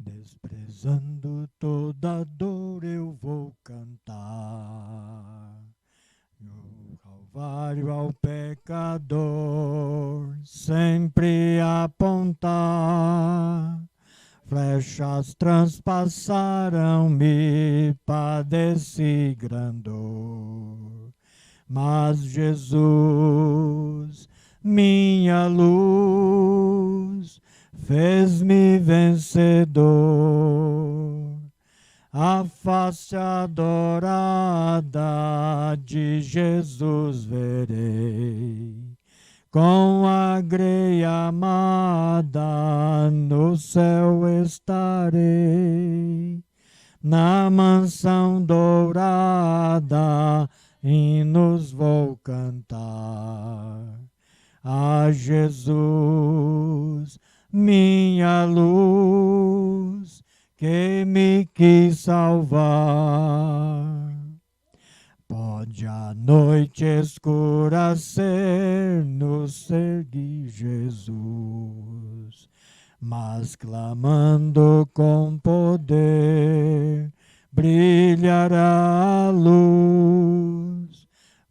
Desprezando toda dor eu vou cantar, no Calvário ao pecador sempre apontar. Flechas transpassaram-me, padeci grandor, mas Jesus, minha luz, fez-me vencedor. A face adorada de Jesus verei, com a greia amada no céu estarei. Na mansão dourada hinos vou cantar. A Jesus, minha luz, que me quis salvar. Pode a noite escura ser, nos seguir Jesus, mas clamando com poder, brilhará a luz.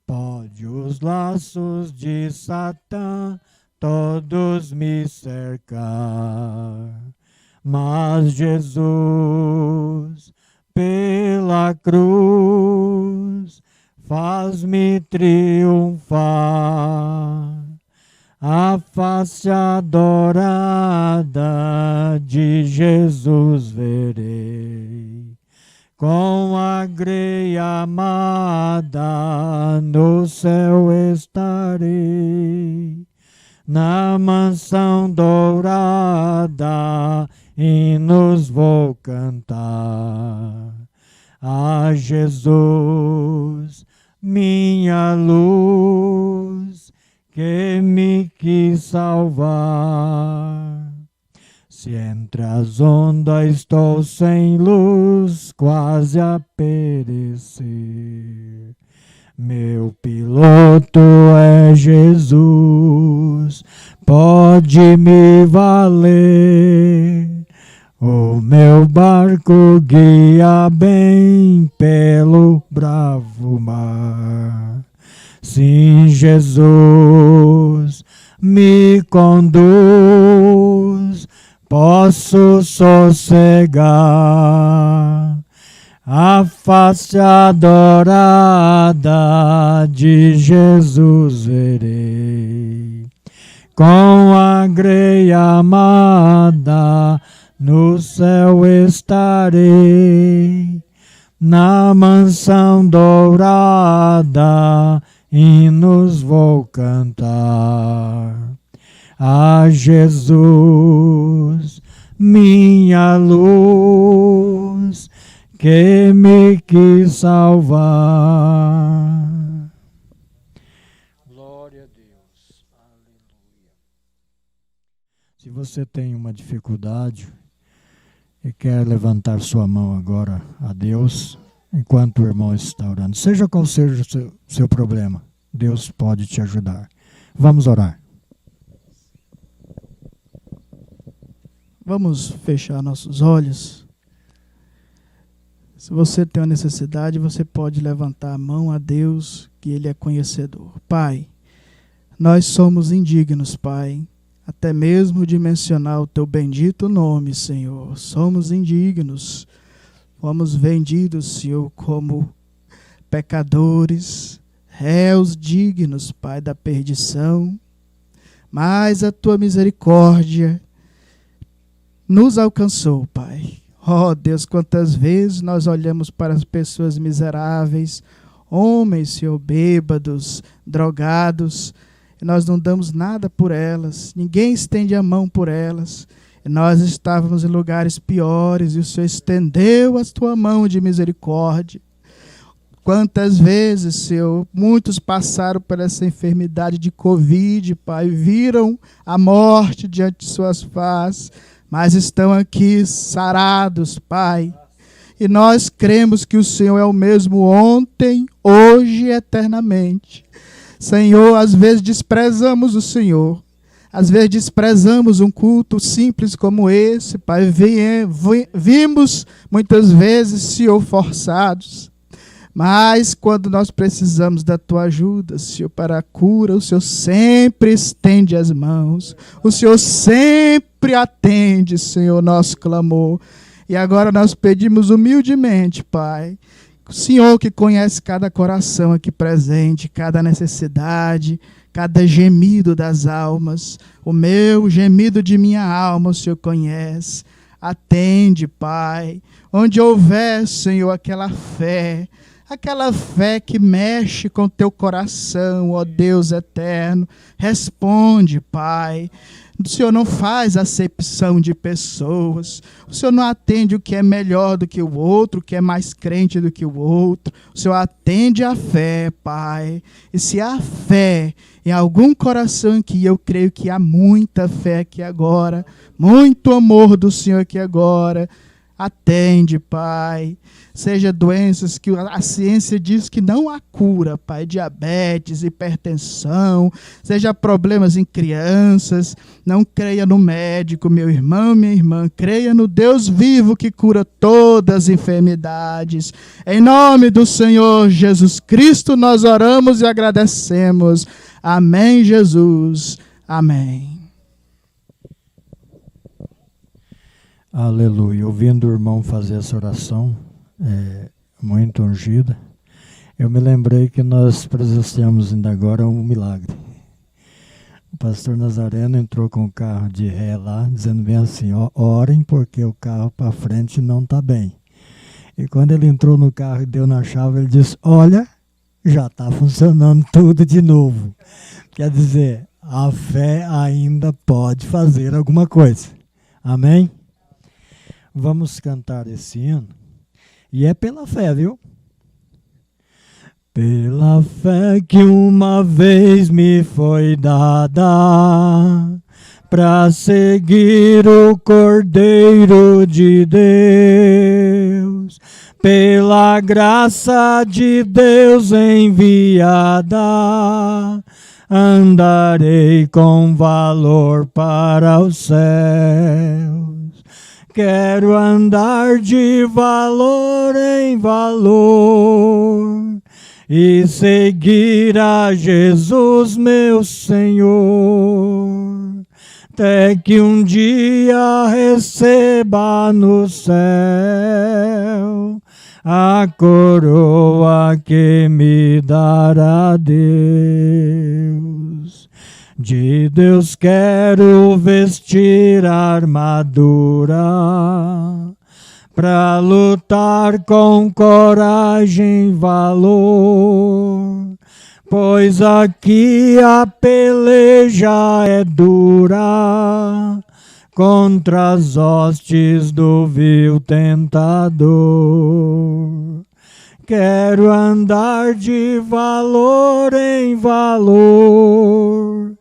Pode os laços de Satã todos me cercar, mas Jesus, pela cruz, faz-me triunfar. A face adorada de Jesus verei, com a greia amada no céu estarei. Na mansão dourada hinos vou cantar. A Jesus, minha luz, que me quis salvar. Se entre as ondas estou sem luz, quase a perecer, meu piloto é Jesus, pode me valer. O meu barco guia bem pelo bravo mar. Sim, Jesus me conduz, posso sossegar. A face adorada de Jesus verei, com a greia amada no céu estarei. Na mansão dourada hinos vou cantar. A Jesus, minha luz, que me quis salvar. Glória a Deus. Aleluia. Se você tem uma dificuldade e quer levantar sua mão agora a Deus, enquanto o irmão está orando, seja qual seja o seu problema, Deus pode te ajudar. Vamos orar. Vamos fechar nossos olhos. Se você tem uma necessidade, você pode levantar a mão a Deus, que Ele é conhecedor. Pai, nós somos indignos, Pai, até mesmo de mencionar o Teu bendito nome, Senhor. Somos indignos. Fomos vendidos, Senhor, como pecadores, réus dignos, Pai, da perdição. Mas a Tua misericórdia nos alcançou, Pai. Oh Deus, quantas vezes nós olhamos para as pessoas miseráveis, homens, Senhor, bêbados, drogados, e nós não damos nada por elas, ninguém estende a mão por elas. E nós estávamos em lugares piores e o Senhor estendeu a tua mão de misericórdia. Quantas vezes, Senhor, muitos passaram por essa enfermidade de Covid, Pai, viram a morte diante de suas faces, mas estão aqui sarados, Pai. E nós cremos que o Senhor é o mesmo ontem, hoje e eternamente. Senhor, às vezes desprezamos o Senhor. Às vezes desprezamos um culto simples como esse, Pai. Vimos muitas vezes, Senhor, forçados. Mas quando nós precisamos da tua ajuda, Senhor, para a cura, o Senhor sempre estende as mãos. O Senhor sempre atende, Senhor, nosso clamor. E agora nós pedimos humildemente, Pai, o Senhor que conhece cada coração aqui presente, cada necessidade, cada gemido das almas, o meu gemido de minha alma, o Senhor conhece. Atende, Pai, onde houver, Senhor, aquela fé que mexe com o teu coração, ó Deus eterno, responde, Pai. O Senhor não faz acepção de pessoas. O Senhor não atende o que é melhor do que o outro, o que é mais crente do que o outro. O Senhor atende a fé, Pai. E se há fé em algum coração aqui, eu creio que há muita fé aqui agora, muito amor do Senhor aqui agora. Atende, Pai. Seja doenças que a ciência diz que não há cura, Pai. Diabetes, hipertensão, seja problemas em crianças. Não creia no médico, meu irmão, minha irmã. Creia no Deus vivo que cura todas as enfermidades. Em nome do Senhor Jesus Cristo, nós oramos e agradecemos. Amém, Jesus. Amém. Aleluia. Ouvindo o irmão fazer essa oração, muito ungida, eu me lembrei que nós presenciamos ainda agora um milagre. O pastor Nazareno entrou com o carro de ré lá, dizendo bem assim, orem porque o carro para frente não está bem. E quando ele entrou no carro e deu na chave, ele disse, olha, já está funcionando tudo de novo. Quer dizer, a fé ainda pode fazer alguma coisa. Amém? Vamos cantar esse hino. E é pela fé, viu? Pela fé que uma vez me foi dada, para seguir o Cordeiro de Deus, pela graça de Deus enviada, andarei com valor para os céus. Quero andar de valor em valor e seguir a Jesus, meu Senhor, até que um dia receba no céu a coroa que me dará Deus. De Deus quero vestir a armadura, pra lutar com coragem e valor, pois aqui a peleja é dura, contra as hostes do vil tentador. Quero andar de valor em valor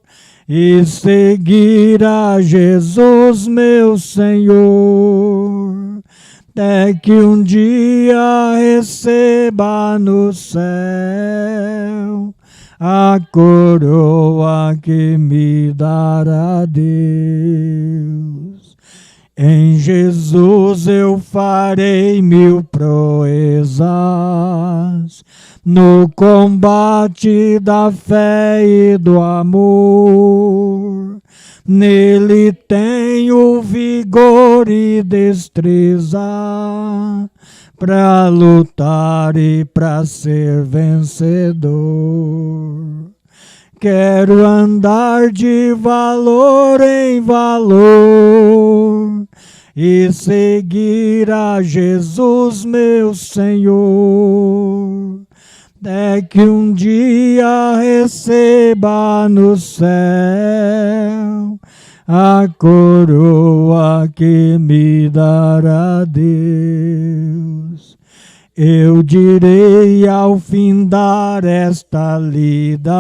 e seguir a Jesus, meu Senhor, até que um dia receba no céu a coroa que me dará Deus. Em Jesus eu farei 1000 proezas, no combate da fé e do amor. Nele tenho vigor e destreza, para lutar e para ser vencedor. Quero andar de valor em valor e seguir a Jesus, meu Senhor. Até que um dia receba no céu a coroa que me dará Deus. Eu direi ao findar esta lida: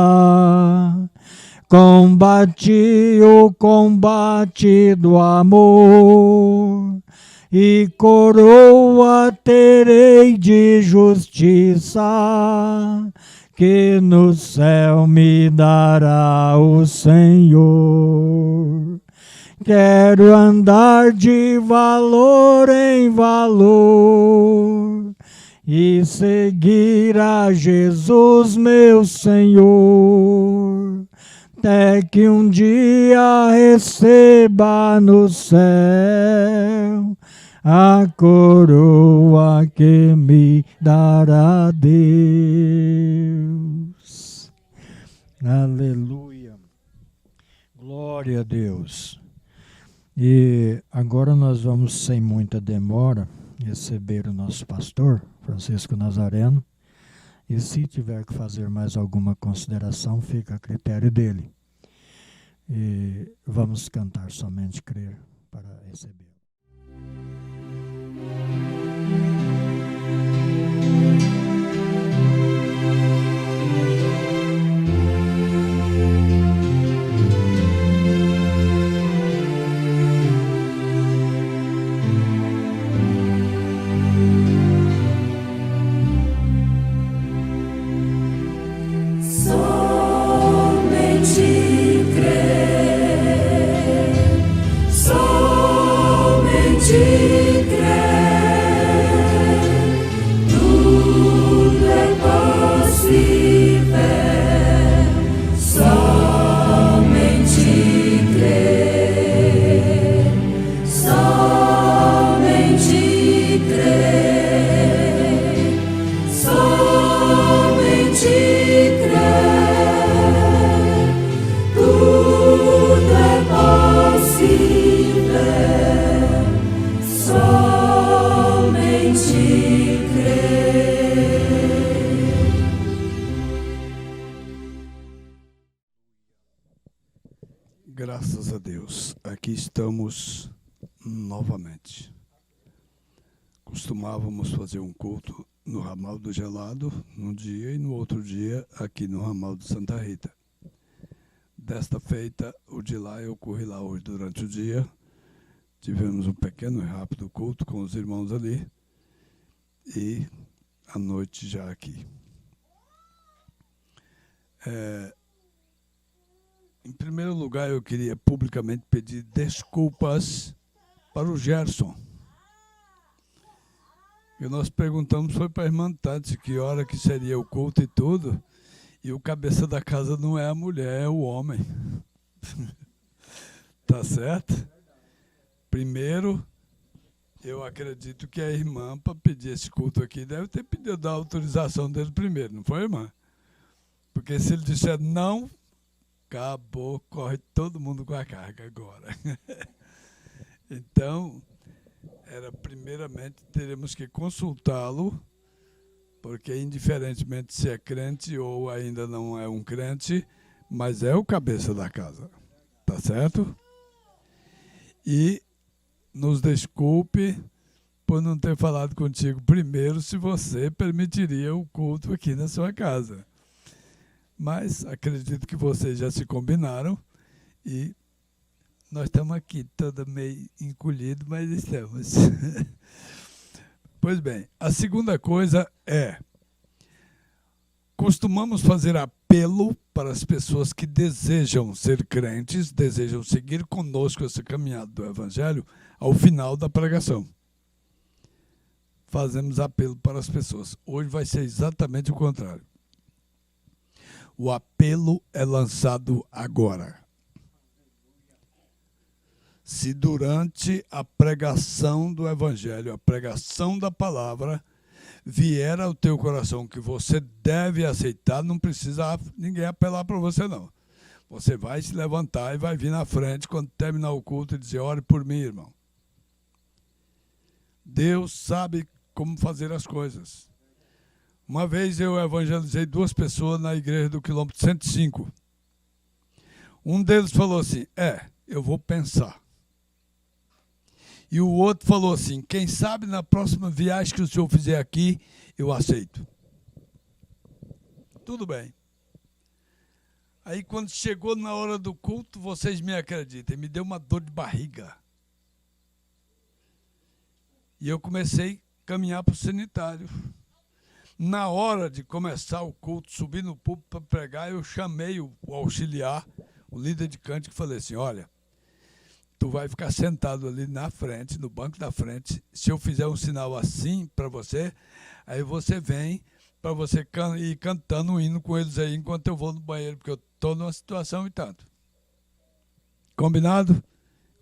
combati o combate do amor, e coroa terei de justiça, que no céu me dará o Senhor. Quero andar de valor em valor e seguir a Jesus, meu Senhor, até que um dia receba no céu a coroa que me dará Deus. Aleluia. Glória a Deus. E agora nós vamos, sem muita demora, receber o nosso pastor, Francisco Nazareno. E se tiver que fazer mais alguma consideração, fica a critério dele. E vamos cantar Somente Crer para receber. Graças a Deus, aqui estamos novamente. Costumávamos fazer um culto no Ramal do Gelado, num dia, e no outro dia aqui no Ramal de Santa Rita. Desta feita, o de lá eu corri lá hoje durante o dia. Tivemos um pequeno e rápido culto com os irmãos ali. E à noite já aqui. Em primeiro lugar, eu queria publicamente pedir desculpas para o Gerson. E nós perguntamos, foi para a irmã Tati, que hora que seria o culto e tudo. E o cabeça da casa não é a mulher, é o homem. Tá certo? Primeiro, eu acredito que a irmã, para pedir esse culto aqui, deve ter pedido a autorização dele primeiro, não foi, irmã? Porque se ele disser não, acabou, corre todo mundo com a carga agora. Então, primeiramente, teremos que consultá-lo, porque indiferentemente se é crente ou ainda não é um crente, mas é o cabeça da casa, tá certo? E nos desculpe por não ter falado contigo primeiro se você permitiria o culto aqui na sua casa. Mas acredito que vocês já se combinaram e nós estamos aqui, todo meio encolhido, mas estamos. Pois bem, a segunda coisa costumamos fazer apelo para as pessoas que desejam ser crentes, desejam seguir conosco essa caminhada do Evangelho ao final da pregação. Fazemos apelo para as pessoas. Hoje vai ser exatamente o contrário. O apelo é lançado agora. Se durante a pregação do Evangelho, a pregação da palavra, vier ao teu coração que você deve aceitar, não precisa ninguém apelar para você, não. Você vai se levantar e vai vir na frente quando terminar o culto e dizer, ore por mim, irmão. Deus sabe como fazer as coisas. Uma vez eu evangelizei 2 pessoas na igreja do quilômetro 105. Um deles falou assim, eu vou pensar. E o outro falou assim, quem sabe na próxima viagem que o senhor fizer aqui, eu aceito. Tudo bem. Aí quando chegou na hora do culto, vocês me acreditem, me deu uma dor de barriga. E eu comecei a caminhar para o sanitário. Na hora de começar o culto, subir no púlpito para pregar, eu chamei o auxiliar, o líder de cântico, e falei assim, olha, tu vai ficar sentado ali na frente, no banco da frente, se eu fizer um sinal assim para você, aí você vem para você ir cantando um hino com eles aí enquanto eu vou no banheiro, porque eu estou numa situação e tanto. Combinado?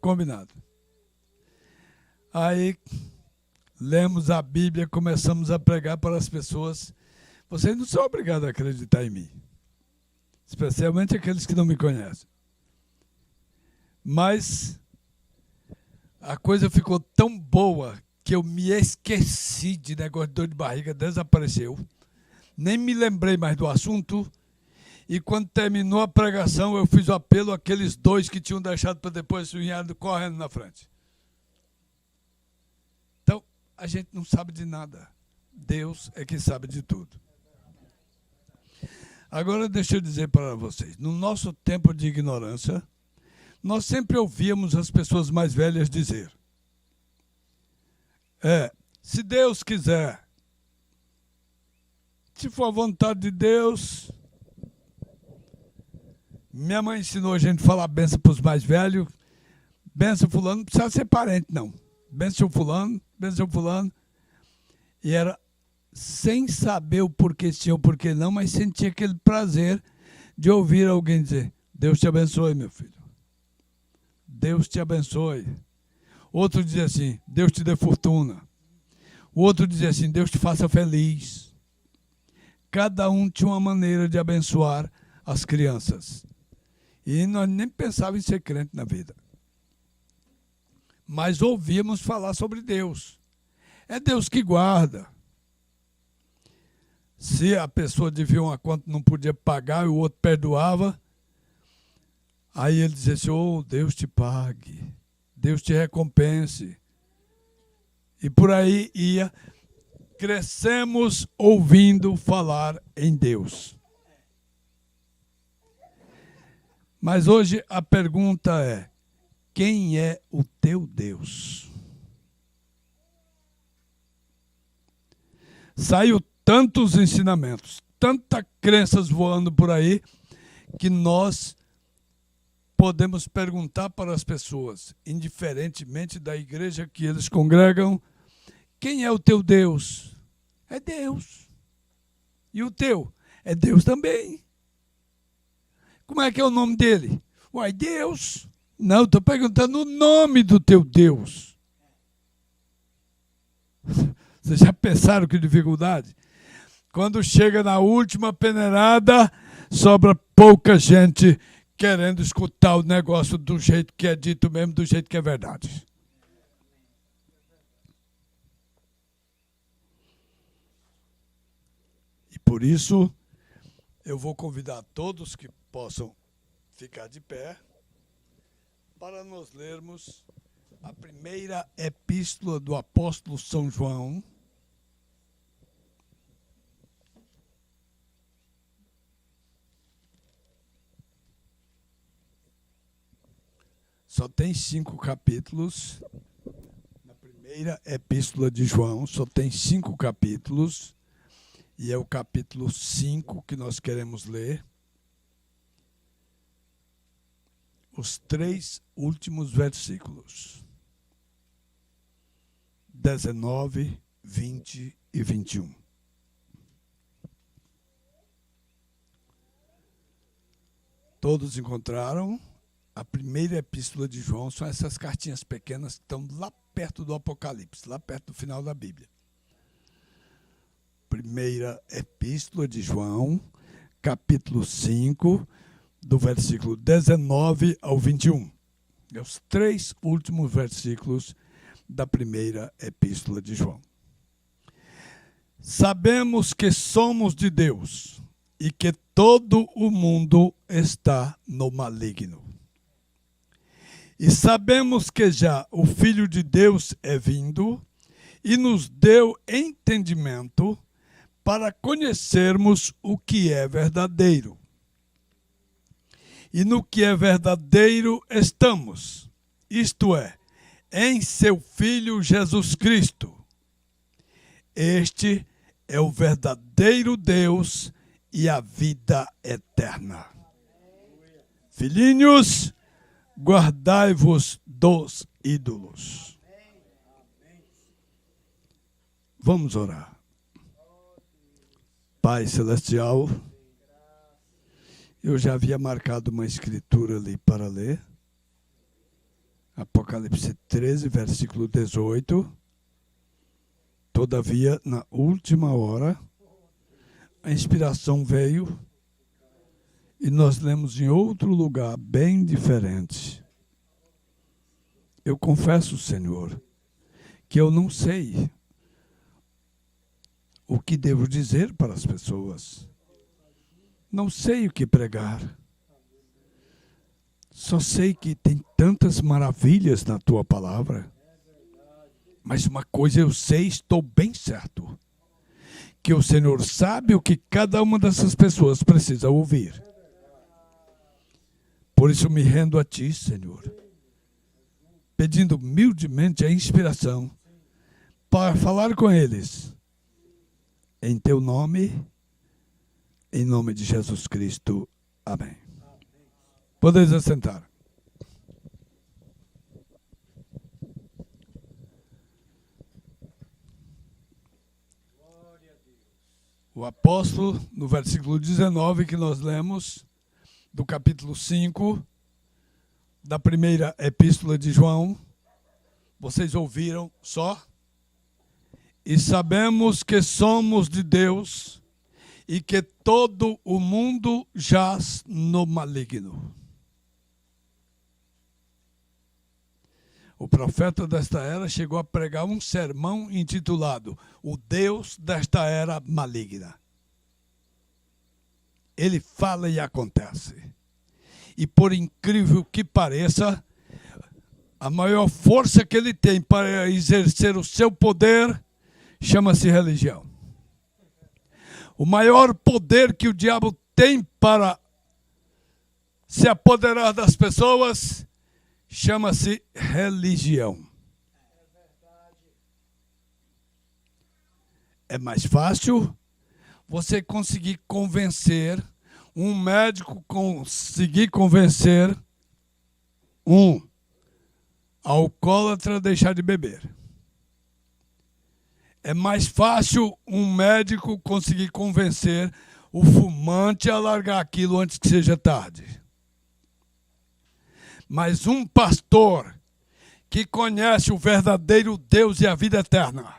Combinado. Aí lemos a Bíblia, começamos a pregar para as pessoas. Vocês não são obrigados a acreditar em mim, especialmente aqueles que não me conhecem. Mas a coisa ficou tão boa que eu me esqueci de negócio de dor de barriga, desapareceu. Nem me lembrei mais do assunto. E quando terminou a pregação, eu fiz o apelo àqueles 2 que tinham deixado para depois vieram correndo na frente. Então, a gente não sabe de nada. Deus é que sabe de tudo. Agora, deixa eu dizer para vocês. No nosso tempo de ignorância, nós sempre ouvíamos as pessoas mais velhas dizer, se Deus quiser, se for a vontade de Deus. Minha mãe ensinou a gente a falar benção para os mais velhos. Benção fulano, não precisa ser parente, não. Benção fulano, benção fulano. E era sem saber o porquê sim ou porquê não, mas sentia aquele prazer de ouvir alguém dizer, Deus te abençoe, meu filho. Deus te abençoe. Outro dizia assim, Deus te dê fortuna. O outro dizia assim, Deus te faça feliz. Cada um tinha uma maneira de abençoar as crianças. E nós nem pensávamos em ser crente na vida. Mas ouvíamos falar sobre Deus. É Deus que guarda. Se a pessoa devia uma conta e não podia pagar e o outro perdoava, aí ele dizia assim, Deus te pague, Deus te recompense. E por aí ia. Crescemos ouvindo falar em Deus. Mas hoje a pergunta é, quem é o teu Deus? Saiu tantos ensinamentos, tantas crenças voando por aí, que nós podemos perguntar para as pessoas, indiferentemente da igreja que eles congregam, quem é o teu Deus? É Deus. E o teu? É Deus também. Como é que é o nome dele? Uai, Deus. Não, estou perguntando o nome do teu Deus. Vocês já pensaram que dificuldade? Quando chega na última peneirada, sobra pouca gente querendo escutar o negócio do jeito que é dito mesmo, do jeito que é verdade. Por isso, eu vou convidar todos que possam ficar de pé para nós lermos a primeira epístola do apóstolo São João. Só tem 5 capítulos. Na primeira epístola de João, só tem 5 capítulos. E é o capítulo 5 que nós queremos ler. Os 3 últimos versículos. 19, 20 e 21. Todos encontraram? A primeira epístola de João são essas cartinhas pequenas que estão lá perto do Apocalipse, lá perto do final da Bíblia. Primeira epístola de João, capítulo 5, do versículo 19 ao 21. É os 3 últimos versículos da primeira epístola de João. Sabemos que somos de Deus e que todo o mundo está no maligno. E sabemos que já o Filho de Deus é vindo e nos deu entendimento para conhecermos o que é verdadeiro. E no que é verdadeiro estamos, isto é, em seu Filho Jesus Cristo. Este é o verdadeiro Deus e a vida eterna. Filhinhos, guardai-vos dos ídolos. Vamos orar. Pai Celestial, eu já havia marcado uma escritura ali para ler. Apocalipse 13, versículo 18. Todavia, na última hora, a inspiração veio e nós lemos em outro lugar bem diferente. Eu confesso, Senhor, que eu não sei o que devo dizer para as pessoas. Não sei o que pregar. Só sei que tem tantas maravilhas na tua palavra. Mas uma coisa eu sei, estou bem certo. Que o Senhor sabe o que cada uma dessas pessoas precisa ouvir. Por isso me rendo a Ti, Senhor. Pedindo humildemente a inspiração para falar com eles. Em Teu nome, em nome de Jesus Cristo. Amém. Podeis assentar. O apóstolo, no versículo 19 que nós lemos, do capítulo 5, da primeira epístola de João, vocês ouviram só? E sabemos que somos de Deus e que todo o mundo jaz no maligno. O profeta desta era chegou a pregar um sermão intitulado O Deus desta era maligna. Ele fala e acontece. E por incrível que pareça, a maior força que ele tem para exercer o seu poder chama-se religião. O maior poder que o diabo tem para se apoderar das pessoas chama-se religião. É mais fácil você conseguir convencer, um médico conseguir convencer um alcoólatra a deixar de beber. É mais fácil um médico conseguir convencer o fumante a largar aquilo antes que seja tarde. Mas um pastor que conhece o verdadeiro Deus e a vida eterna,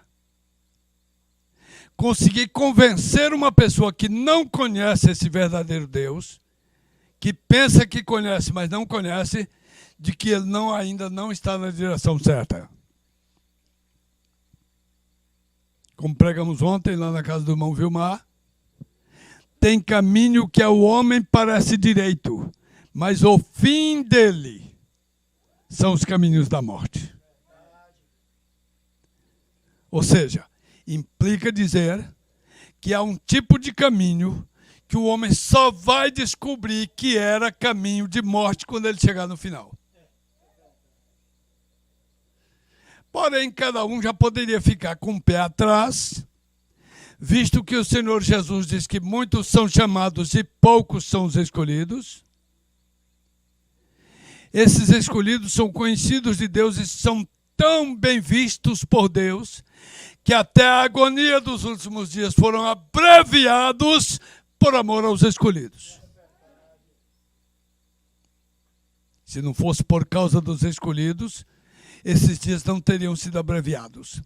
conseguir convencer uma pessoa que não conhece esse verdadeiro Deus, que pensa que conhece, mas não conhece, de que ele ainda não está na direção certa. Como pregamos ontem lá na casa do irmão Vilmar, tem caminho que ao homem parece direito, mas o fim dele são os caminhos da morte. Ou seja, implica dizer que há um tipo de caminho que o homem só vai descobrir que era caminho de morte quando ele chegar no final. Porém, cada um já poderia ficar com o pé atrás, visto que o Senhor Jesus diz que muitos são chamados e poucos são os escolhidos. Esses escolhidos são conhecidos de Deus e são tão bem vistos por Deus que até a agonia dos últimos dias foram abreviados por amor aos escolhidos. Se não fosse por causa dos escolhidos, esses dias não teriam sido abreviados.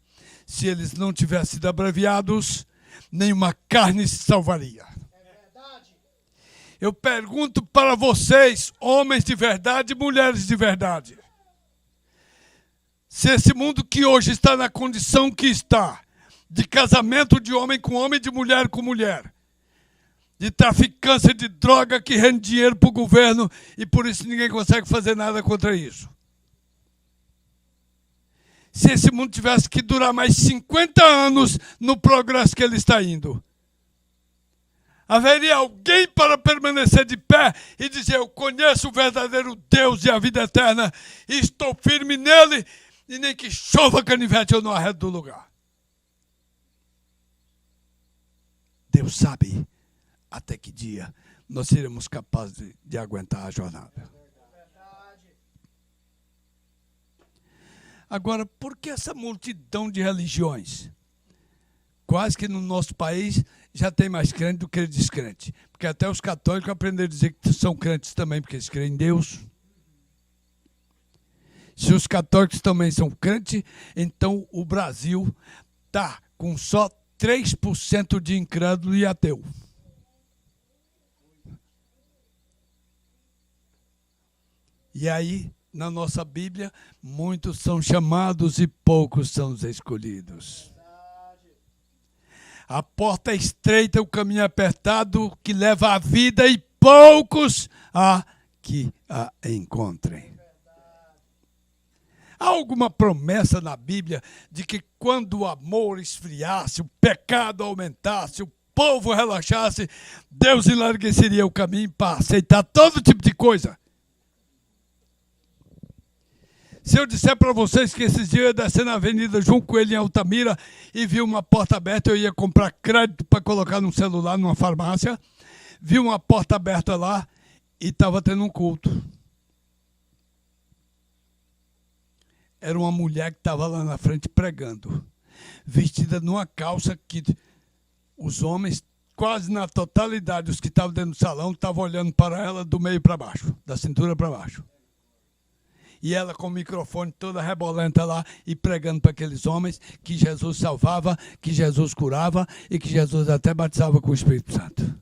Se eles não tivessem sido abreviados, nenhuma carne se salvaria. Eu pergunto para vocês, homens de verdade e mulheres de verdade, Se esse mundo que hoje está na condição que está, de casamento de homem com homem, de mulher com mulher, de traficância de droga que rende dinheiro para o governo e por isso ninguém consegue fazer nada contra isso. Se esse mundo tivesse que durar mais 50 anos no progresso que ele está indo, haveria alguém para permanecer de pé e dizer: eu conheço o verdadeiro Deus e a vida eterna, e estou firme nele, e nem que chova canivete eu não arredo do lugar. Deus sabe até que dia nós seremos capazes de aguentar a jornada. Agora, por que essa multidão de religiões? Quase que no nosso país já tem mais crente do que descrente. Porque até os católicos aprenderam a dizer que são crentes também, porque eles creem em Deus. Se os católicos também são crentes, então o Brasil está com só 3% de incrédulo e ateu. E aí, na nossa Bíblia, muitos são chamados e poucos são os escolhidos. A porta é estreita, o caminho é apertado, que leva à vida, e poucos há que a encontrem. Há alguma promessa na Bíblia de que quando o amor esfriasse, o pecado aumentasse, o povo relaxasse, Deus enlargueceria o caminho para aceitar todo tipo de coisa? Se eu disser para vocês que esses dias eu ia descer na Avenida João Coelho, em Altamira, e vi uma porta aberta, eu ia comprar crédito para colocar no celular, numa farmácia, vi uma porta aberta lá e estava tendo um culto. Era uma mulher que estava lá na frente pregando, vestida numa calça que os homens, quase na totalidade, os que estavam dentro do salão, estavam olhando para ela do meio para baixo, da cintura para baixo. E ela com o microfone toda rebolenta lá e pregando para aqueles homens que Jesus salvava, que Jesus curava e que Jesus até batizava com o Espírito Santo.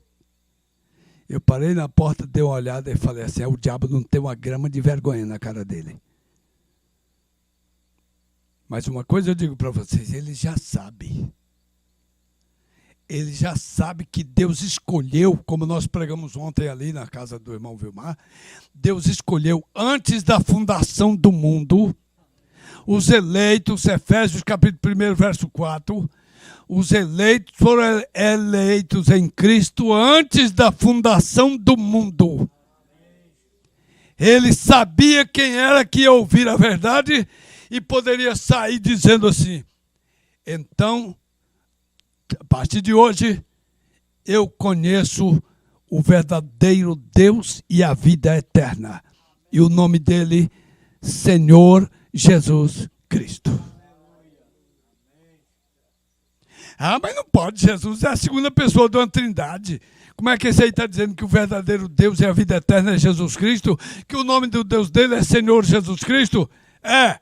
Eu parei na porta, dei uma olhada e falei assim: o diabo não tem uma grama de vergonha na cara dele. Mas uma coisa eu digo para vocês, ele já sabe. Ele já sabe que Deus escolheu, como nós pregamos ontem ali na casa do irmão Vilmar, Deus escolheu antes da fundação do mundo, os eleitos, Efésios capítulo 1, verso 4, os eleitos foram eleitos em Cristo antes da fundação do mundo. Ele sabia quem era que ia ouvir a verdade e poderia sair dizendo assim: então, a partir de hoje, eu conheço o verdadeiro Deus e a vida eterna. E o nome dele, Senhor Jesus Cristo. Ah, mas não pode, Jesus é a segunda pessoa de uma trindade. Como é que esse aí está dizendo que o verdadeiro Deus e a vida eterna é Jesus Cristo? Que o nome do Deus dele é Senhor Jesus Cristo? É.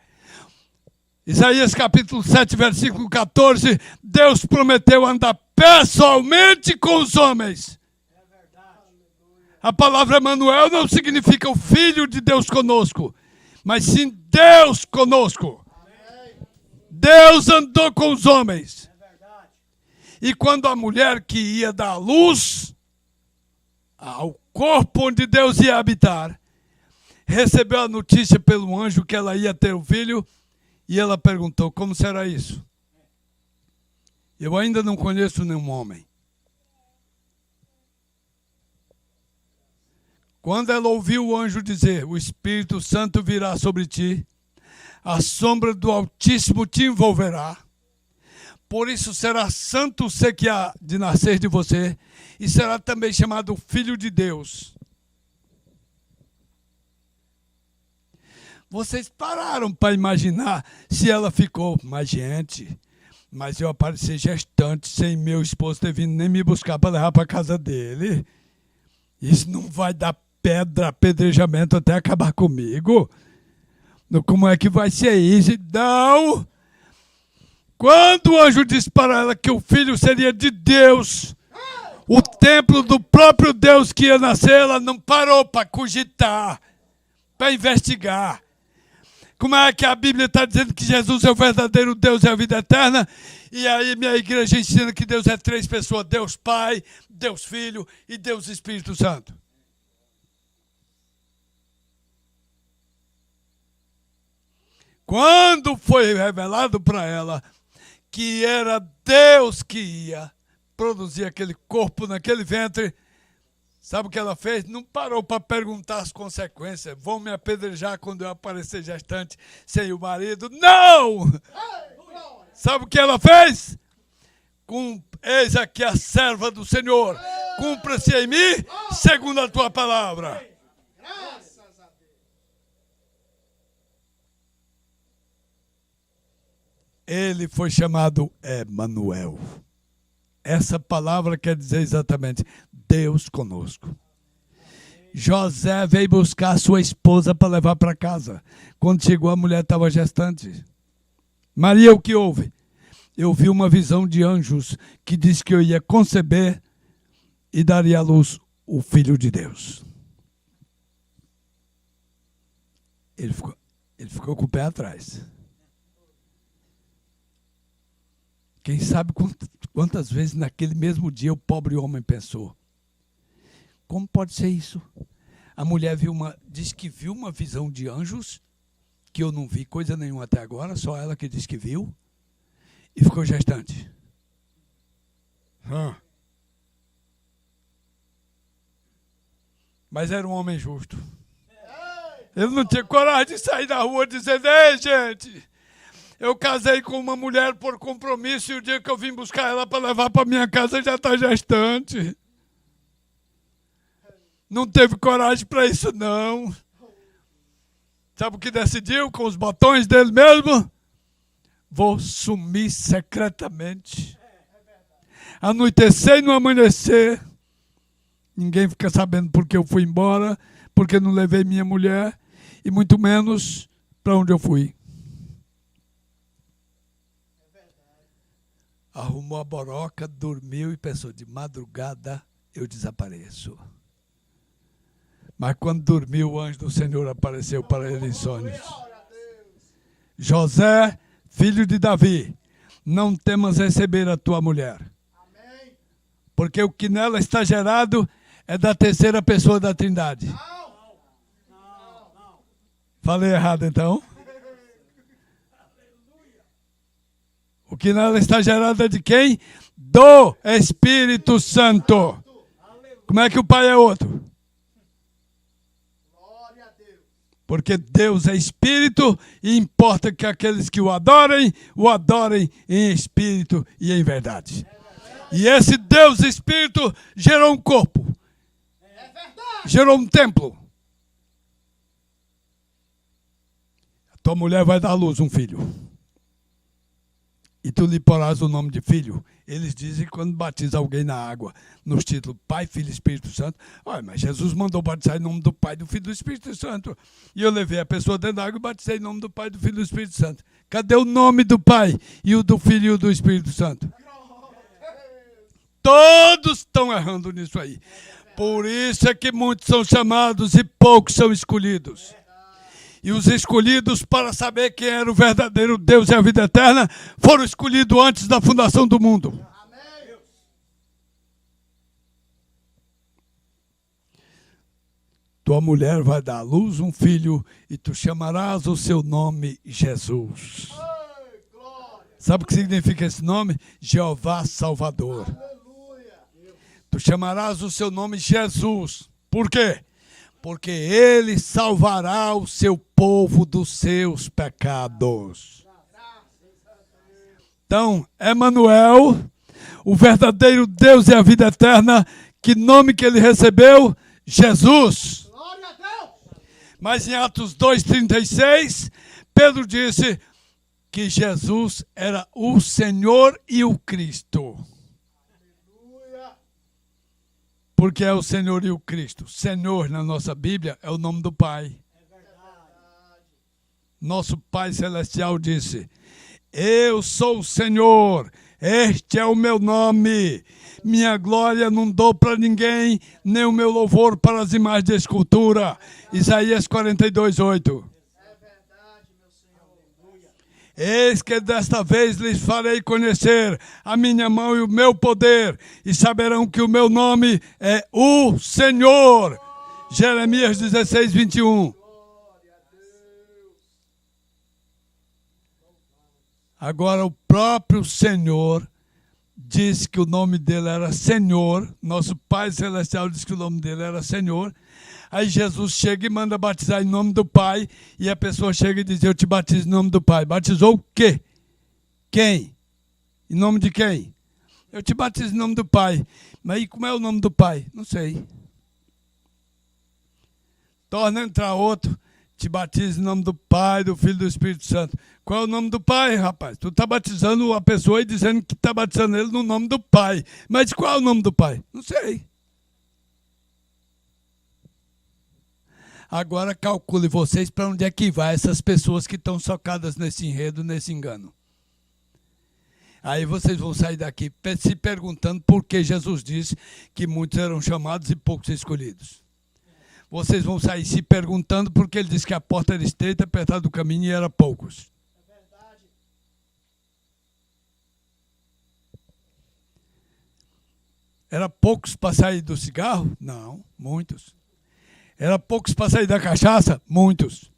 Isaías capítulo 7, versículo 14, Deus prometeu andar pessoalmente com os homens. A palavra Emanuel não significa o Filho de Deus conosco, mas sim Deus conosco. Deus andou com os homens. E quando a mulher que ia dar luz ao corpo onde Deus ia habitar, recebeu a notícia pelo anjo que ela ia ter um filho, e ela perguntou: como será isso? Eu ainda não conheço nenhum homem. Quando ela ouviu o anjo dizer: o Espírito Santo virá sobre ti, a sombra do Altíssimo te envolverá, por isso será santo o ser que há de nascer de você, e será também chamado Filho de Deus. Vocês pararam para imaginar se ela ficou: mas gente, mas eu apareci gestante sem meu esposo ter vindo nem me buscar para levar para a casa dele. Isso não vai dar pedra, apedrejamento até acabar comigo? Como é que vai ser isso? Não! Quando o anjo disse para ela que o filho seria de Deus, o templo do próprio Deus que ia nascer, ela não parou para cogitar, para investigar. Como é que a Bíblia está dizendo que Jesus é o verdadeiro Deus e a vida eterna? E aí minha igreja ensina que Deus é 3 pessoas. Deus Pai, Deus Filho e Deus Espírito Santo. Quando foi revelado para ela que era Deus que ia produzir aquele corpo naquele ventre, sabe o que ela fez? Não parou para perguntar as consequências. Vão me apedrejar quando eu aparecer gestante sem o marido? Não! Sabe o que ela fez? Eis aqui a serva do Senhor. Cumpra-se em mim segundo a tua palavra. Ele foi chamado Emanuel. Essa palavra quer dizer exatamente Deus conosco. José veio buscar sua esposa para levar para casa. Quando chegou, a mulher estava gestante. Maria, o que houve? Eu vi uma visão de anjos que disse que eu ia conceber e daria à luz o Filho de Deus. Ele ficou com o pé atrás. Quem sabe quantas vezes naquele mesmo dia o pobre homem pensou: como pode ser isso? A mulher disse que viu uma visão de anjos, que eu não vi coisa nenhuma até agora, só ela que disse que viu, e ficou gestante. Mas era um homem justo. Ele não tinha coragem de sair da rua e dizer: ei, gente, eu casei com uma mulher por compromisso e o dia que eu vim buscar ela para levar para minha casa já está gestante. Não teve coragem para isso, não. Sabe o que decidiu com os botões dele mesmo? Vou sumir secretamente. Anoitecer e não amanhecer. Ninguém fica sabendo porque eu fui embora, porque não levei minha mulher e muito menos para onde eu fui. Arrumou a boroca, dormiu e pensou: de madrugada eu desapareço. Mas quando dormiu, o anjo do Senhor apareceu para ele em sonhos. José, filho de Davi, não temas receber a tua mulher. Porque o que nela está gerado é da terceira pessoa da Trindade. Falei errado então? O que nela está gerado é de quem? Do Espírito Santo. Como é que o Pai é outro? Porque Deus é Espírito e importa que aqueles que o adorem em Espírito e em verdade. E esse Deus Espírito gerou um corpo. Gerou um templo. A tua mulher vai dar à luz um filho. E tu lhe porás o nome de filho. Eles dizem que quando batiza alguém na água, nos títulos Pai, Filho e Espírito Santo, olha, mas Jesus mandou batizar em nome do Pai, do Filho e do Espírito Santo. E eu levei a pessoa dentro da água e batizei em nome do Pai, do Filho e do Espírito Santo. Cadê o nome do Pai e o do Filho e o do Espírito Santo? Todos estão errando nisso aí. Por isso é que muitos são chamados e poucos são escolhidos. E os escolhidos para saber quem era o verdadeiro Deus e a vida eterna foram escolhidos antes da fundação do mundo. Tua mulher vai dar à luz um filho e tu chamarás o seu nome Jesus. Sabe o que significa esse nome? Jeová Salvador. Tu chamarás o seu nome Jesus. Por quê? Porque ele salvará o seu povo dos seus pecados. Então, Emanuel, o verdadeiro Deus e a vida eterna, que nome que ele recebeu? Jesus. Mas em Atos 2,36, Pedro disse que Jesus era o Senhor e o Cristo. Porque é o Senhor e o Cristo. Senhor, na nossa Bíblia, é o nome do Pai. Nosso Pai Celestial disse: eu sou o Senhor, este é o meu nome. Minha glória não dou para ninguém, nem o meu louvor para as imagens de escultura. Isaías 42:8. Eis que desta vez lhes farei conhecer a minha mão e o meu poder, e saberão que o meu nome é o Senhor. Jeremias 16, 21. Agora o próprio Senhor disse que o nome dele era Senhor. Nosso Pai Celestial disse que o nome dele era Senhor. Aí Jesus chega e manda batizar em nome do Pai. E a pessoa chega e diz, eu te batizo em nome do Pai. Batizou o quê? Quem? Em nome de quem? Eu te batizo em nome do Pai. Mas aí como é o nome do Pai? Não sei. Torna a entrar outro. Te batizo em nome do Pai, do Filho e do Espírito Santo. Qual é o nome do Pai, rapaz? Tu está batizando a pessoa e dizendo que está batizando ele no nome do Pai. Mas qual é o nome do Pai? Não sei. Agora calcule vocês para onde é que vai essas pessoas que estão socadas nesse enredo, nesse engano. Aí vocês vão sair daqui se perguntando por que Jesus disse que muitos eram chamados e poucos escolhidos. Vocês vão sair se perguntando porque ele disse que a porta era estreita, apertada do caminho e era poucos. É verdade. Era poucos para sair do cigarro? Não, muitos. Era poucos para sair da cachaça? Muitos.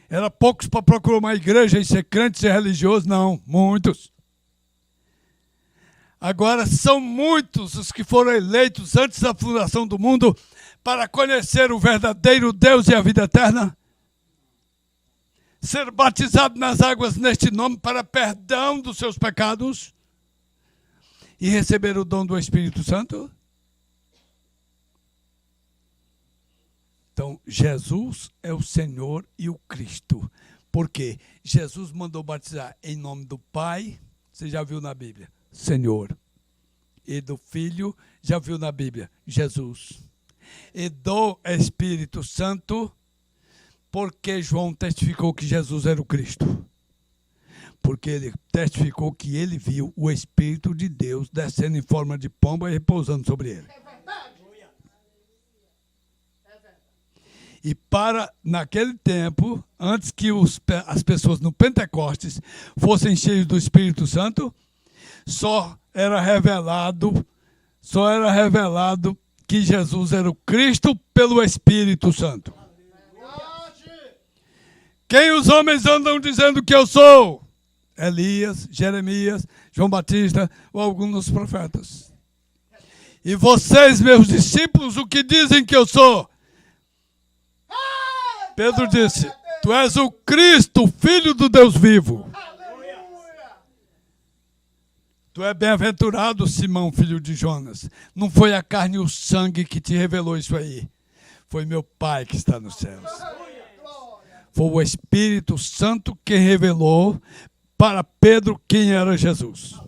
Era poucos para procurar uma igreja e ser crente, ser religioso? Não, muitos. Agora são muitos os que foram eleitos antes da fundação do mundo para conhecer o verdadeiro Deus e a vida eterna. Ser batizado nas águas neste nome para perdão dos seus pecados e receber o dom do Espírito Santo. Então, Jesus é o Senhor e o Cristo. Por quê? Jesus mandou batizar em nome do Pai, você já viu na Bíblia, Senhor. E do Filho, já viu na Bíblia, Jesus. E do Espírito Santo, porque João testificou que Jesus era o Cristo. Porque ele testificou que ele viu o Espírito de Deus descendo em forma de pomba e repousando sobre ele. E naquele tempo, antes que as pessoas no Pentecostes fossem cheios do Espírito Santo, só era revelado que Jesus era o Cristo pelo Espírito Santo. Quem os homens andam dizendo que eu sou? Elias, Jeremias, João Batista ou alguns dos profetas. E vocês, meus discípulos, o que dizem que eu sou? Pedro disse, tu és o Cristo, filho do Deus vivo. Tu é bem-aventurado, Simão, filho de Jonas. Não foi a carne e o sangue que te revelou isso aí. Foi meu Pai que está nos céus. Foi o Espírito Santo que revelou para Pedro quem era Jesus.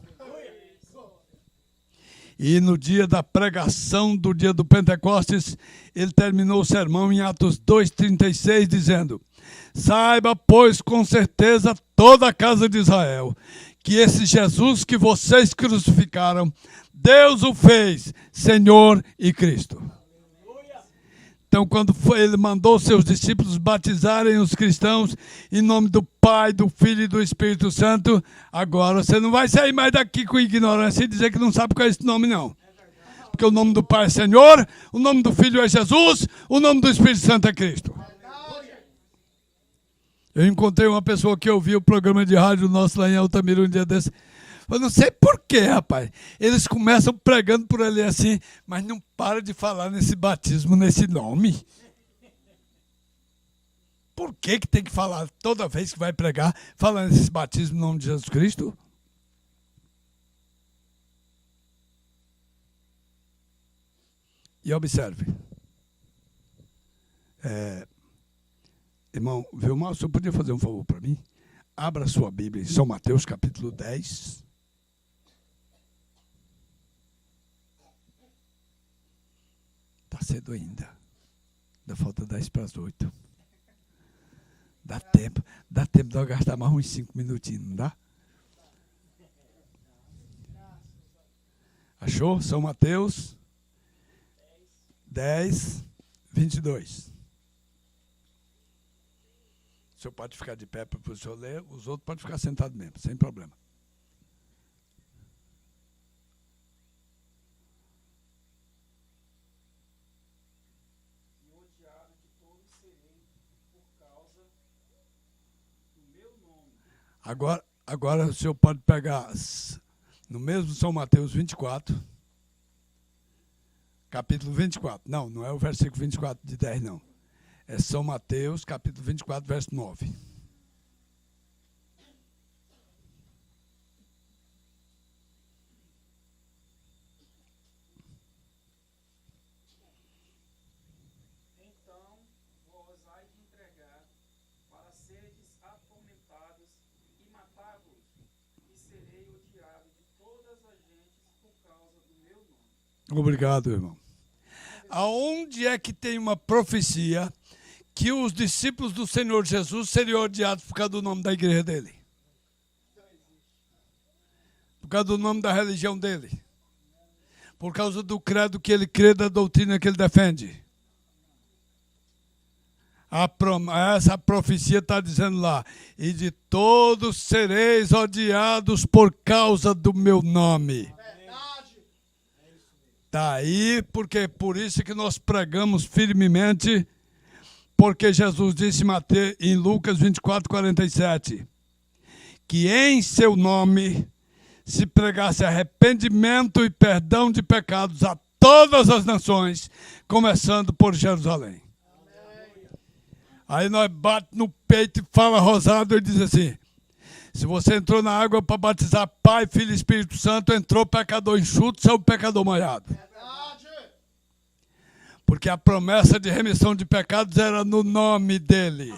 E no dia da pregação, do dia do Pentecostes, ele terminou o sermão em Atos 2,36, dizendo, saiba, pois, com certeza, toda a casa de Israel, que esse Jesus que vocês crucificaram, Deus o fez Senhor e Cristo. Então, quando ele mandou seus discípulos batizarem os cristãos em nome do Pai, do Filho e do Espírito Santo, agora você não vai sair mais daqui com ignorância e dizer que não sabe qual é esse nome, não. Porque o nome do Pai é Senhor, o nome do Filho é Jesus, o nome do Espírito Santo é Cristo. Eu encontrei uma pessoa que ouvia o programa de rádio nosso lá em Altamira um dia desse. Eu não sei porquê, rapaz. Eles começam pregando por ali assim, mas não para de falar nesse batismo, nesse nome. Por que tem que falar toda vez que vai pregar, falando nesse batismo no nome de Jesus Cristo? E observe. Irmão, Vilmar, o senhor podia fazer um favor para mim? Abra sua Bíblia em São Mateus, capítulo 10. Está cedo ainda. Ainda falta 10 para as 8. Dá tempo de eu gastar mais uns 5 minutinhos, não dá? Achou? São Mateus 10, 22. senhor pode ficar de pé para o senhor ler, os outros podem ficar sentados mesmo, sem problema. E odiado de todos serei por causa do meu nome. Agora o senhor pode pegar no mesmo São Mateus 24, capítulo 24. Não é o versículo 24 de 10, não. É São Mateus, capítulo 24, verso 9. Então vos há de entregar para seres atormentados e matá-los, e serei odiado de todas as gentes por causa do meu nome. Obrigado, irmão. Aonde é que tem uma profecia que os discípulos do Senhor Jesus seriam odiados por causa do nome da igreja dele? Por causa do nome da religião dele? Por causa do credo que ele crê, da doutrina que ele defende? Essa profecia está dizendo lá, e de todos sereis odiados por causa do meu nome. Está aí, porque por isso que nós pregamos firmemente, porque Jesus disse em Lucas 24, 47, que em seu nome se pregasse arrependimento e perdão de pecados a todas as nações, começando por Jerusalém. Aí nós bate no peito e fala rosado e diz assim, se você entrou na água para batizar Pai, Filho e Espírito Santo, entrou pecador enxuto, saiu pecador molhado. Porque a promessa de remissão de pecados era no nome dele.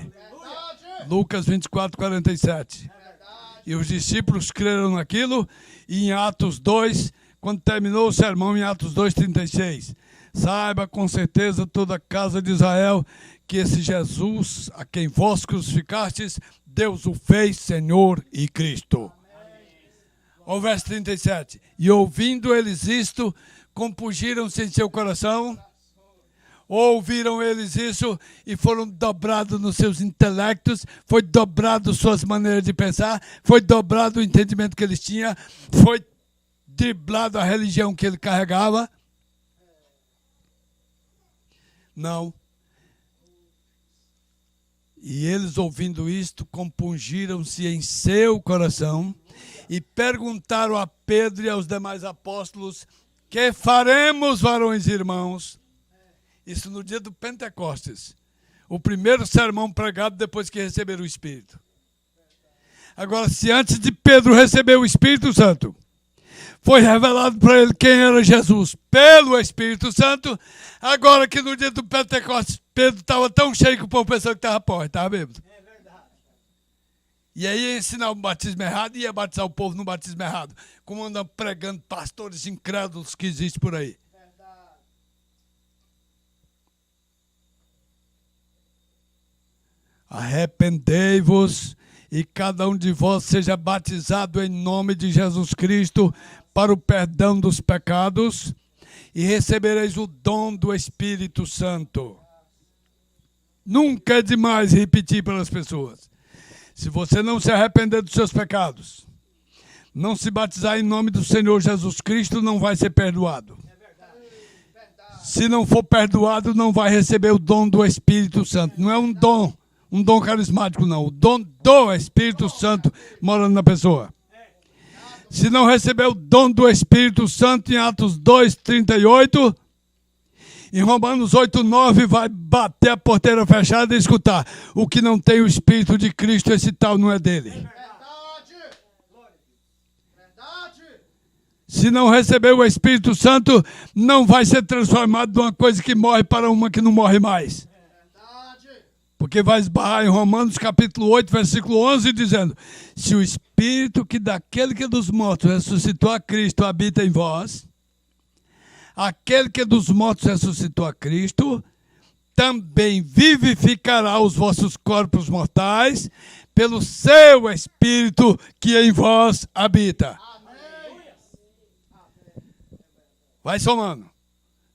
Lucas 24, 47. E os discípulos creram naquilo, e em Atos 2, quando terminou o sermão, em Atos 2, 36. Saiba com certeza toda a casa de Israel que esse Jesus, a quem vós crucificastes, Deus o fez Senhor e Cristo. O verso 37. E ouvindo eles isto, compungiram-se em seu coração. Ouviram eles isso e foram dobrados nos seus intelectos, foi dobrado suas maneiras de pensar, foi dobrado o entendimento que eles tinham, foi driblado a religião que ele carregava. Não. E eles, ouvindo isto, compungiram-se em seu coração e perguntaram a Pedro e aos demais apóstolos, que faremos, varões e irmãos? Isso no dia do Pentecostes. O primeiro sermão pregado depois que receberam o Espírito. Agora, se antes de Pedro receber o Espírito Santo, foi revelado para ele quem era Jesus pelo Espírito Santo, agora que no dia do Pentecostes, Pedro estava tão cheio que o povo pensou que estava porra, estava bêbado. É verdade. E aí ia ensinar o batismo errado e ia batizar o povo no batismo errado. Como andam pregando pastores incrédulos que existem por aí. Arrependei-vos e cada um de vós seja batizado em nome de Jesus Cristo para o perdão dos pecados e recebereis o dom do Espírito Santo. Nunca é demais repetir para as pessoas. Se você não se arrepender dos seus pecados, não se batizar em nome do Senhor Jesus Cristo, não vai ser perdoado. Se não for perdoado, não vai receber o dom do Espírito Santo. Não é um dom carismático, não. O dom do Espírito Santo morando na pessoa. Se não receber o dom do Espírito Santo, em Atos 2, 38, em Romanos 8, 9, vai bater a porteira fechada e escutar. O que não tem o Espírito de Cristo, esse tal não é dele. Se não receber o Espírito Santo, não vai ser transformado de uma coisa que morre para uma que não morre mais. Porque vai esbarrar em Romanos capítulo 8, versículo 11, dizendo: se o Espírito que daquele que dos mortos ressuscitou a Cristo habita em vós, aquele que dos mortos ressuscitou a Cristo, também vivificará os vossos corpos mortais pelo seu Espírito que em vós habita. Vai somando.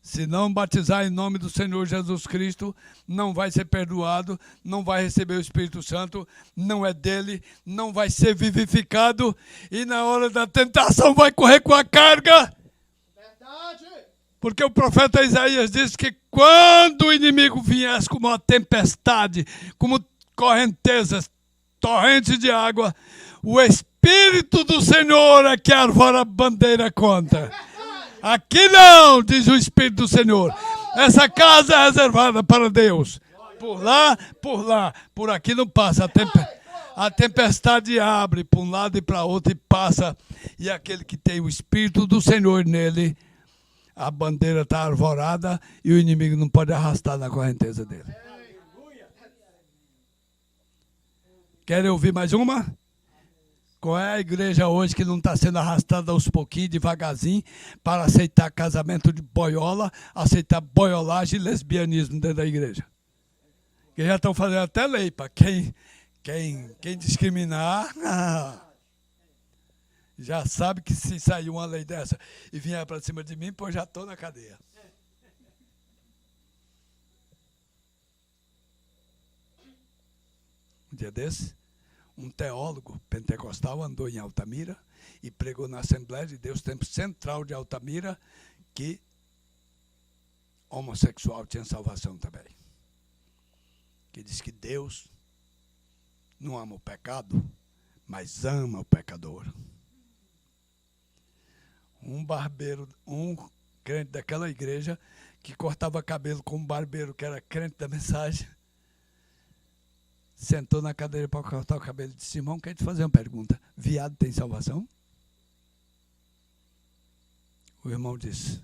Se não batizar em nome do Senhor Jesus Cristo, não vai ser perdoado, não vai receber o Espírito Santo, não é dele, não vai ser vivificado e na hora da tentação vai correr com a carga. Verdade. Porque o profeta Isaías disse que quando o inimigo viesse como uma tempestade, como correntezas, torrentes de água, o Espírito do Senhor é que arvora a bandeira contra. Aqui não, diz o Espírito do Senhor. Essa casa é reservada para Deus. Por lá, por aqui não passa. A tempestade abre para um lado e para outro e passa. E aquele que tem o Espírito do Senhor nele, a bandeira está arvorada e o inimigo não pode arrastar na correnteza dele. Querem ouvir mais uma? Qual é a igreja hoje que não está sendo arrastada aos pouquinhos, devagarzinho, para aceitar casamento de boiola, aceitar boiolagem e lesbianismo dentro da igreja? Que já estão fazendo até lei para quem discriminar. Já sabe que se sair uma lei dessa e vier para cima de mim, pô, já estou na cadeia. Um dia desse, um teólogo pentecostal andou em Altamira e pregou na Assembleia de Deus, Templo Central de Altamira, que homossexual tinha salvação também. Que diz que Deus não ama o pecado, mas ama o pecador. Um barbeiro, um crente daquela igreja, que cortava cabelo com um barbeiro que era crente da mensagem, sentou na cadeira para cortar o cabelo e disse: irmão, quer te fazer uma pergunta? Viado tem salvação? O irmão disse,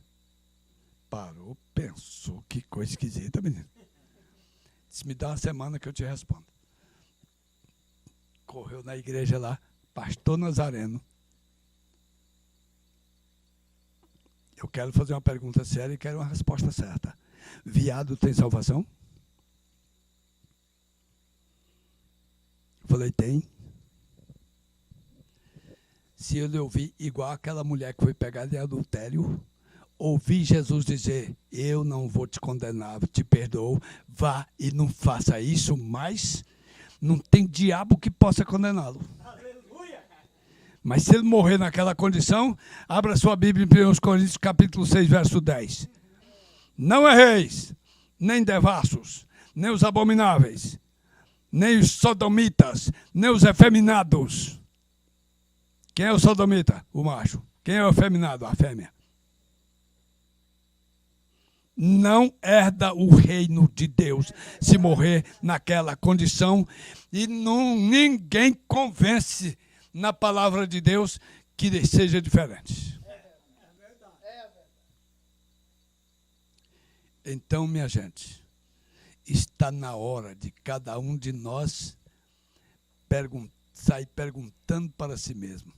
parou, pensou, que coisa esquisita, menino. Disse, me dá uma semana que eu te respondo. Correu na igreja lá, pastor Nazareno. Eu quero fazer uma pergunta séria e quero uma resposta certa. Viado tem salvação? Eu falei, tem. Se ele ouvir igual aquela mulher que foi pegada em adultério, ouvir Jesus dizer, eu não vou te condenar, te perdoo, vá e não faça isso mais, não tem diabo que possa condená-lo. Mas se ele morrer naquela condição, abra sua Bíblia em 1 Coríntios capítulo 6, verso 10. Não erreis, nem devassos, nem os abomináveis, nem os sodomitas, nem os efeminados. Quem é o sodomita? O macho. Quem é o efeminado? A fêmea. Não herda o reino de Deus se morrer naquela condição. E ninguém convence na palavra de Deus que seja diferente. Então, minha gente, está na hora de cada um de nós sair perguntando para si mesmo.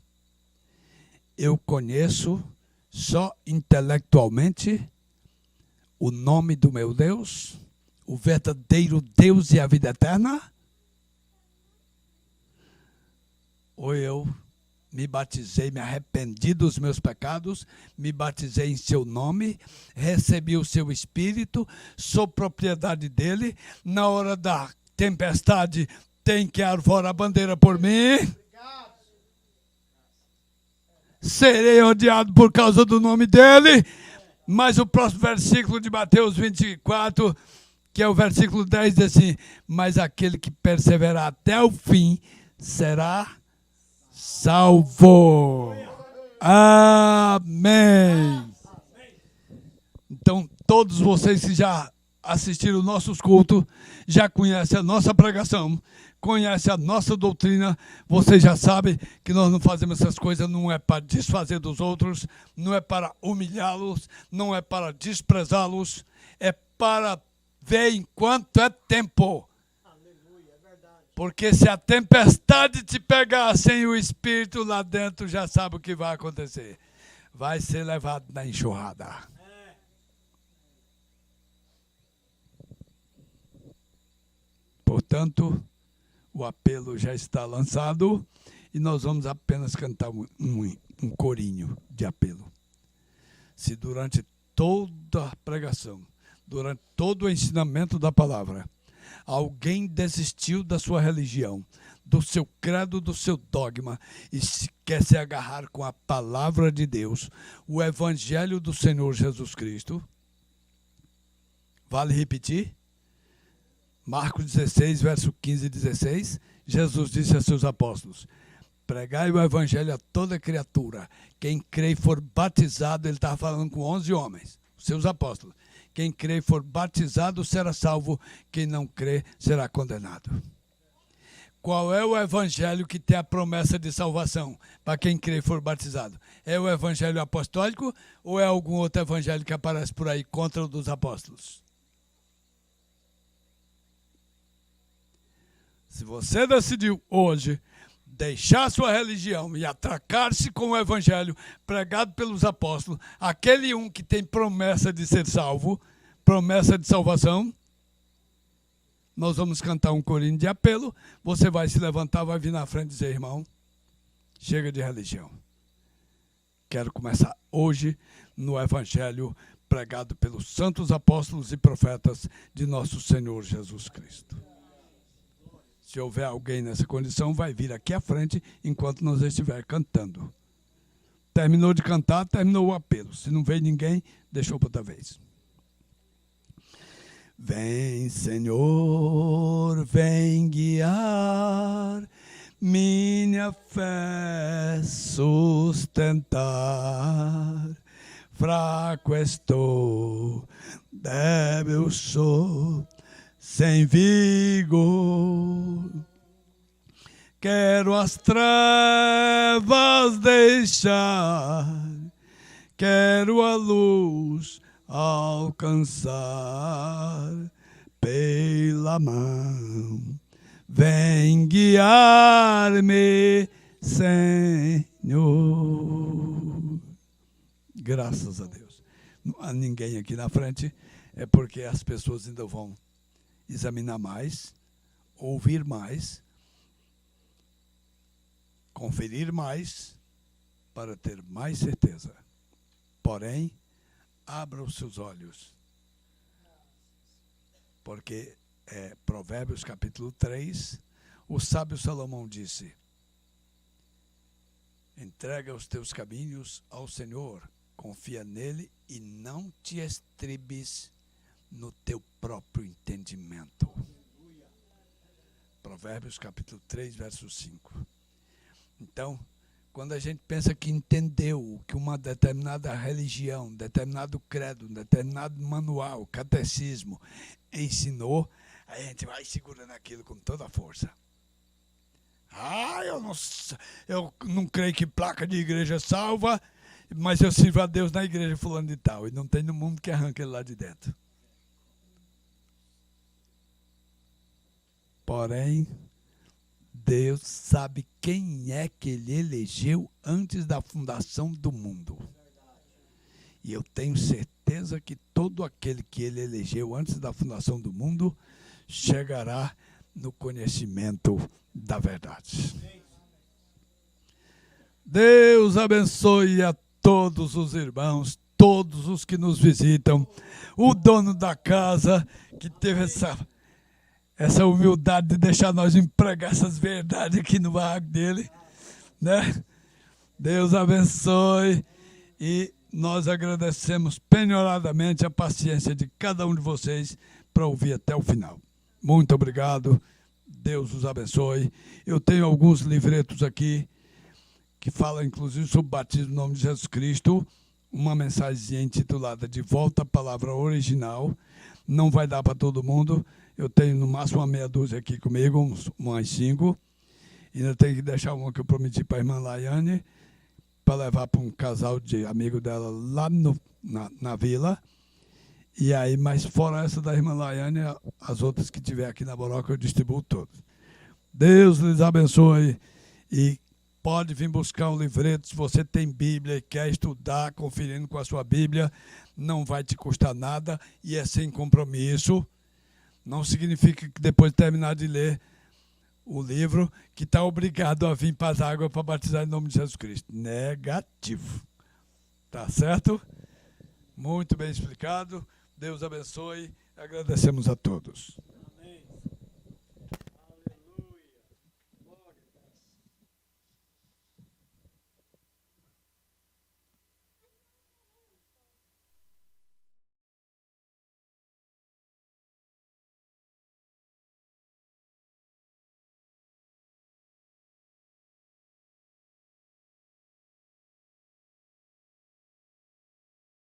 Eu conheço só intelectualmente o nome do meu Deus, o verdadeiro Deus e a vida eterna? Ou eu me batizei, me arrependi dos meus pecados, me batizei em seu nome, recebi o seu Espírito, sou propriedade dele, na hora da tempestade tem que arvorar a bandeira por mim, serei odiado por causa do nome dele, mas o próximo versículo de Mateus 24, que é o versículo 10, diz assim, mas aquele que perseverar até o fim será salvo. Amém. Então, todos vocês que já assistiram nossos cultos, já conhecem a nossa pregação, conhecem a nossa doutrina, vocês já sabem que nós não fazemos essas coisas, não é para desfazer dos outros, não é para humilhá-los, não é para desprezá-los, é para ver enquanto é tempo. Porque se a tempestade te pegar sem o Espírito lá dentro, já sabe o que vai acontecer. Vai ser levado na enxurrada. Portanto, o apelo já está lançado e nós vamos apenas cantar um corinho de apelo. Se durante toda a pregação, durante todo o ensinamento da palavra, alguém desistiu da sua religião, do seu credo, do seu dogma, e quer se agarrar com a palavra de Deus, o evangelho do Senhor Jesus Cristo. Vale repetir? Marcos 16, verso 15 e 16, Jesus disse a seus apóstolos: pregai o evangelho a toda criatura. Quem crê e for batizado, ele estava falando com 11 homens, seus apóstolos. Quem crê e for batizado será salvo, quem não crê será condenado. Qual é o evangelho que tem a promessa de salvação para quem crê e for batizado? É o evangelho apostólico ou é algum outro evangelho que aparece por aí contra o dos apóstolos? Se você decidiu hoje deixar sua religião e atracar-se com o evangelho pregado pelos apóstolos, aquele um que tem promessa de ser salvo, promessa de salvação, nós vamos cantar um corinho de apelo, você vai se levantar, vai vir na frente e dizer: irmão, chega de religião. Quero começar hoje no evangelho pregado pelos santos apóstolos e profetas de nosso Senhor Jesus Cristo. Se houver alguém nessa condição, vai vir aqui à frente enquanto nós estivermos cantando. Terminou de cantar, terminou o apelo. Se não veio ninguém, deixou para outra vez. Vem, Senhor, vem guiar, minha fé sustentar. Fraco estou, débil sou, sem vigor. Quero as trevas deixar, quero a luz alcançar. Pela mão vem guiar-me, Senhor. Graças a Deus. Não há ninguém aqui na frente, é porque as pessoas ainda vão examinar mais, ouvir mais, conferir mais, para ter mais certeza. Porém, abra os seus olhos, porque Provérbios capítulo 3, o sábio Salomão disse: entrega os teus caminhos ao Senhor, confia nele e não te estribes no teu próprio entendimento. Provérbios capítulo 3, verso 5. Então, quando a gente pensa que entendeu o que uma determinada religião, determinado credo, determinado manual, catecismo ensinou, a gente vai segurando aquilo com toda a força. Eu não creio que placa de igreja salva, mas eu sirvo a Deus na igreja fulano de tal. E não tem no mundo que arranque ele lá de dentro. Porém, Deus sabe quem é que ele elegeu antes da fundação do mundo. E eu tenho certeza que todo aquele que ele elegeu antes da fundação do mundo chegará no conhecimento da verdade. Deus abençoe a todos os irmãos, todos os que nos visitam, o dono da casa que teve essa humildade de deixar nós empregar essas verdades aqui no barraco dele, né? Deus abençoe e nós agradecemos penhoradamente a paciência de cada um de vocês para ouvir até o final. Muito obrigado, Deus os abençoe. Eu tenho alguns livretos aqui que falam inclusive sobre o batismo no nome de Jesus Cristo, uma mensagem intitulada De Volta à Palavra Original. Não vai dar para todo mundo. Eu tenho no máximo uma meia dúzia aqui comigo, umas 5. E ainda tenho que deixar uma que eu prometi para a irmã Laiane, para levar para um casal de amigo dela lá na vila. E aí, mas fora essa da irmã Laiane, as outras que tiver aqui na Boroca, eu distribuo todas. Deus lhes abençoe e pode vir buscar um livreto. Se você tem Bíblia e quer estudar, conferindo com a sua Bíblia, não vai te custar nada e é sem compromisso. Não significa que depois de terminar de ler o livro, que está obrigado a vir para as águas para batizar em nome de Jesus Cristo. Negativo. Tá certo? Muito bem explicado. Deus abençoe. Agradecemos a todos.